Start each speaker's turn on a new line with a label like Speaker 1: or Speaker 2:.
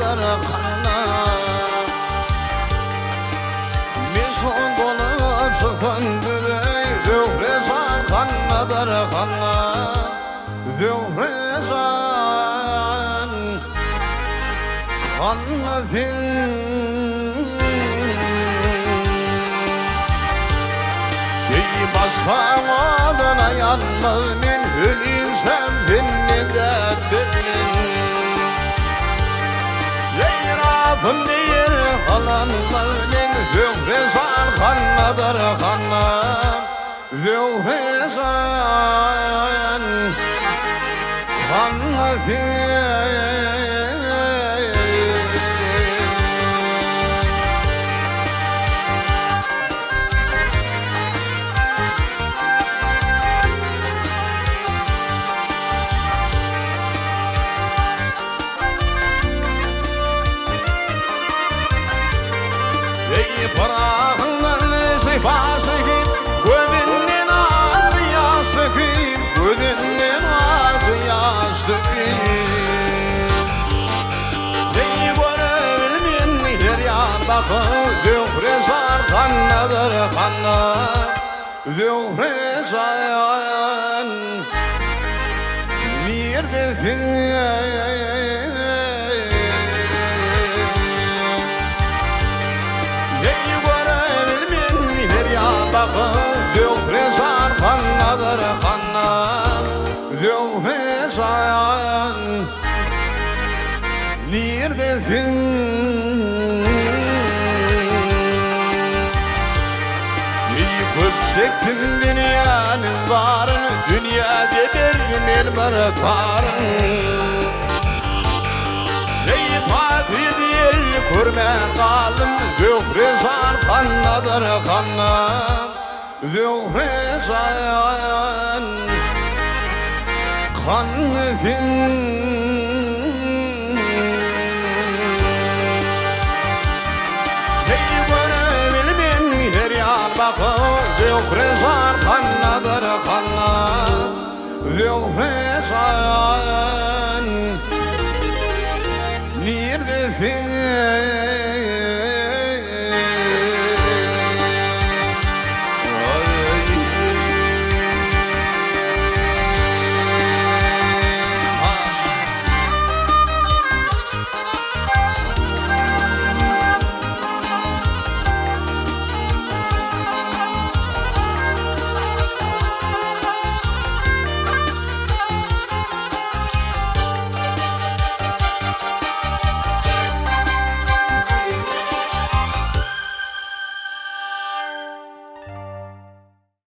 Speaker 1: kannadır kanna. Mişon dolup sıfındırey Zührezan kannadır kanna. Zührezan kannadır. Basmamadına yanmaz min hülin sevzinni de bilin. Yeyrafım değil halanmaz min Zührezan kannadır kanna. Zührezan kannadır. Parağının sifası gibi gözünün ağzı yastı gibi, gözünün ağzı yastı gibi. Neyi görebilmin her yan bakın Zührezan kannadır kanna. Zührezan neredesin? Zührezan kannadır kanna. Zührezan neredesin? Yıkıp çektin dünyanın varını, dünyada bir mermeretarın. Ey tabidir kurmen kalım Zührezan kannadır kanna. Zührezan kannadır. Ey görebilmin her yan bakın Zührezan kannadır kanna. Zührezan